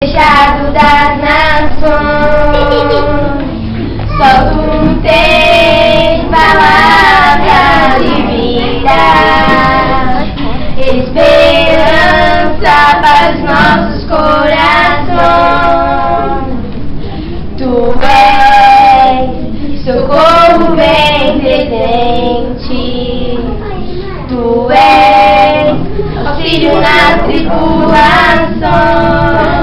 Fechado das nações, só tu tens palavras de vida, esperança para os nossos corações. Tu és socorro bem presente, tu és auxílio nas tribulações.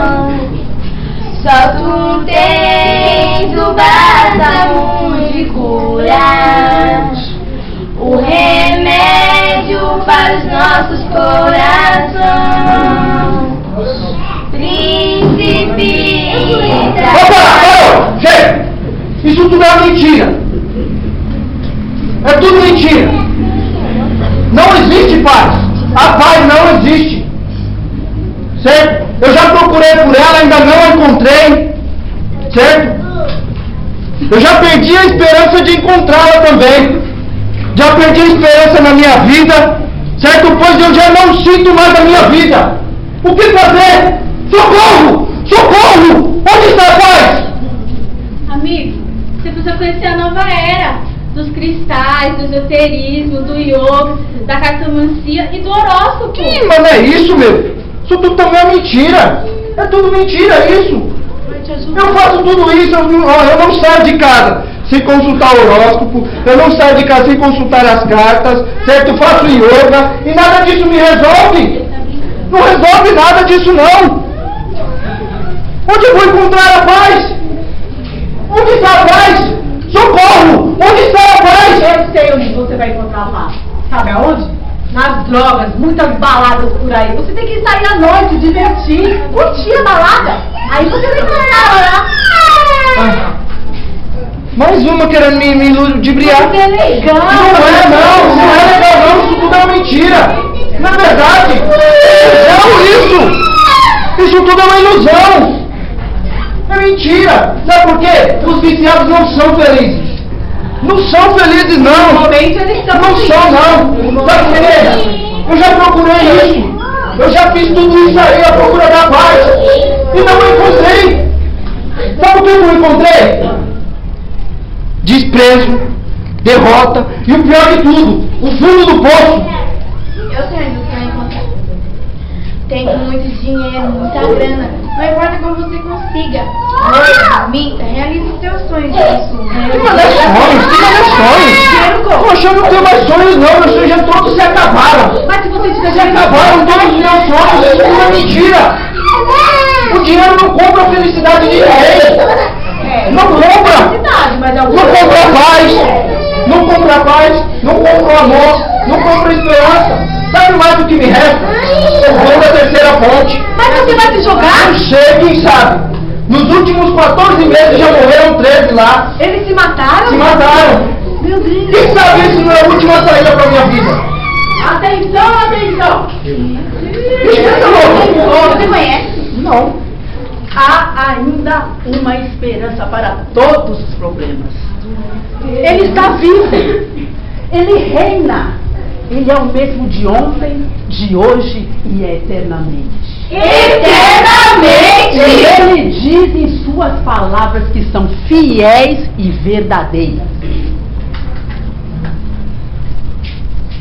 Só tu tens o bálsamo de cura, o remédio para os nossos corações. Príncipe da... Opa! Chega! Isso tudo é mentira! É tudo mentira! Não existe paz! A paz não existe! Certo? Eu já procurei por ela, ainda não a encontrei. Certo? Eu já perdi a esperança de encontrá-la também. Já perdi a esperança na minha vida. Certo? Pois eu já não sinto mais a minha vida. O que fazer? Socorro! Socorro! Onde está a paz? Amigo, você precisa conhecer a nova era dos cristais, do esoterismo, do yoga, da cartomancia e do horóscopo. Ih, mas não é isso, meu. Isso tudo também é mentira. É tudo mentira isso. Eu faço tudo isso, eu não saio de casa sem consultar o horóscopo, eu não saio de casa sem consultar as cartas, certo? Eu faço yoga e nada disso me resolve. Não resolve nada disso não. Onde eu vou encontrar a paz? Onde está a paz? Socorro! Onde está a paz? Eu sei onde você vai encontrar a paz. Sabe aonde? Nas drogas, muitas baladas por aí. Você tem que sair à noite, divertir, curtir a balada. Aí você vai encontrar lá. Mais uma querendo me ludibriar. Isso é legal. Não é legal não, isso tudo é uma mentira. Não é verdade. Não, isso! Isso tudo é uma ilusão. É mentira. Sabe por quê? Os viciados não são felizes. Não são felizes não. Normalmente eles são. Não são não. Sabe por quê? Eu já procurei isso. Eu já fiz tudo isso aí à procura da paz. E não encontrei. Sabe o que eu não encontrei? Desprezo, derrota e o pior de tudo, o fundo do poço. Eu sei onde você vai encontrar. Tenho muito dinheiro, muita grana. Não importa como você consiga. Minta, realize os seus sonhos. Que mané sonhos? Poxa, eu não tenho mais sonhos não, meus sonhos já todos se acabaram. Mas se você tiver Se acabaram todos os meus sonhos, isso é uma mentira. O dinheiro não compra a felicidade de ninguém. Não compra. mas Não compra paz. Não compra paz. Não compra amor. Não compra esperança. Sabe mais do que me resta? Eu vou na terceira ponte. Mas você vai se jogar? Não sei, quem sabe? Nos últimos 14 meses já morreram 13 lá. Eles se mataram? Se mataram. Meu Deus. Quem sabe isso não é a última saída pra minha vida? Atenção, atenção. Você conhece? Não. Há ainda uma esperança para todos os problemas. Ele está vivo. Ele reina. Ele é o mesmo de ontem, de hoje e eternamente. Eternamente! E ele diz em suas palavras que são fiéis e verdadeiras.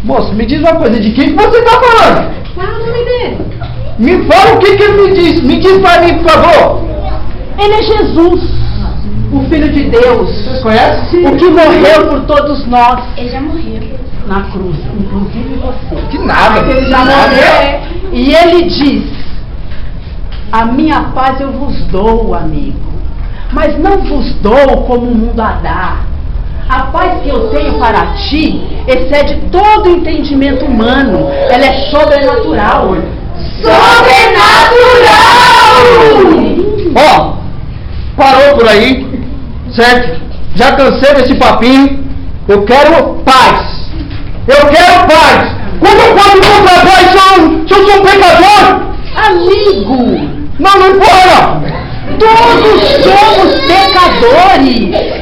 Moço, me diz uma coisa, de quem que você está falando? Qual é o nome dele? Me fala o que ele me diz. Me diz para mim, por favor. Ele é Jesus, o Filho de Deus. Vocês conhecem? O que morreu por todos nós Ele já morreu. na cruz, inclusive você. Que nada. Ele já morreu. E ele diz: a minha paz eu vos dou, amigo, mas não vos dou como o mundo a dá. A paz que eu tenho para ti excede todo o entendimento humano. Ela é sobrenatural. Sobrenatural! Ó, parou por aí, certo? Já cansei desse papinho. Eu quero paz. Eu quero paz. Como eu posso encontrar paz se eu sou um pecador? Amigo, Não importa. todos somos pecadores.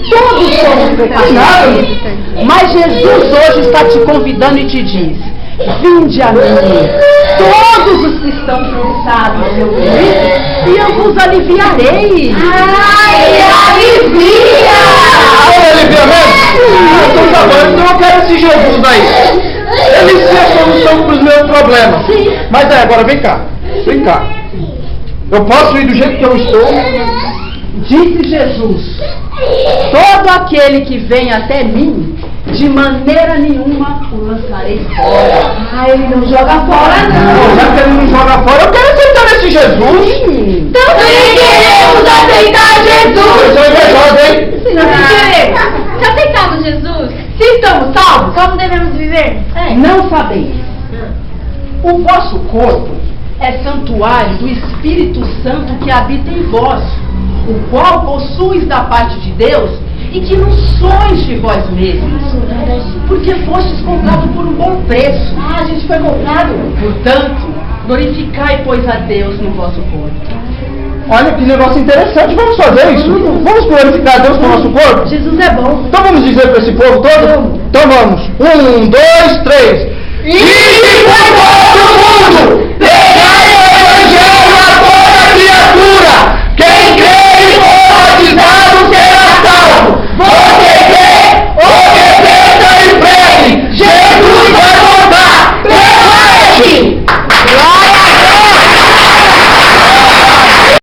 Todos somos pecadores. Mas Jesus hoje está te convidando e te diz: vinde a mim, todos os que estão cansados e oprimidos, e eu vos aliviarei. Ai, alivia! Alivia mesmo? Então tá bom, então eu quero esse Jesus daí. Ele sim é a solução para os meus problemas. Sim. Mas agora vem cá. Vem cá. Eu posso ir do jeito que eu estou? Disse Jesus: todo aquele que vem até mim, de maneira nenhuma o lançarei fora. Ai, ele não joga fora, Não, não. já que ele me joga fora, eu quero aceitar esse Jesus. Também queremos aceitar Jesus. Você é invejoso, hein? Se aceitamos Jesus, Se estamos salvos, como devemos viver? Não sabeis. O vosso corpo é santuário do Espírito Santo que habita em vós, o qual possuis da parte de Deus, e que não sois de vós mesmos, porque fostes comprado por um bom preço. Ah, a gente foi comprado. Portanto, glorificai, pois, a Deus no vosso corpo. Olha que negócio interessante, vamos fazer isso? Vamos glorificar a Deus com o nosso corpo? Jesus é bom. Então vamos dizer para esse povo todo? Então vamos. 1, 2, 3. E foi bom!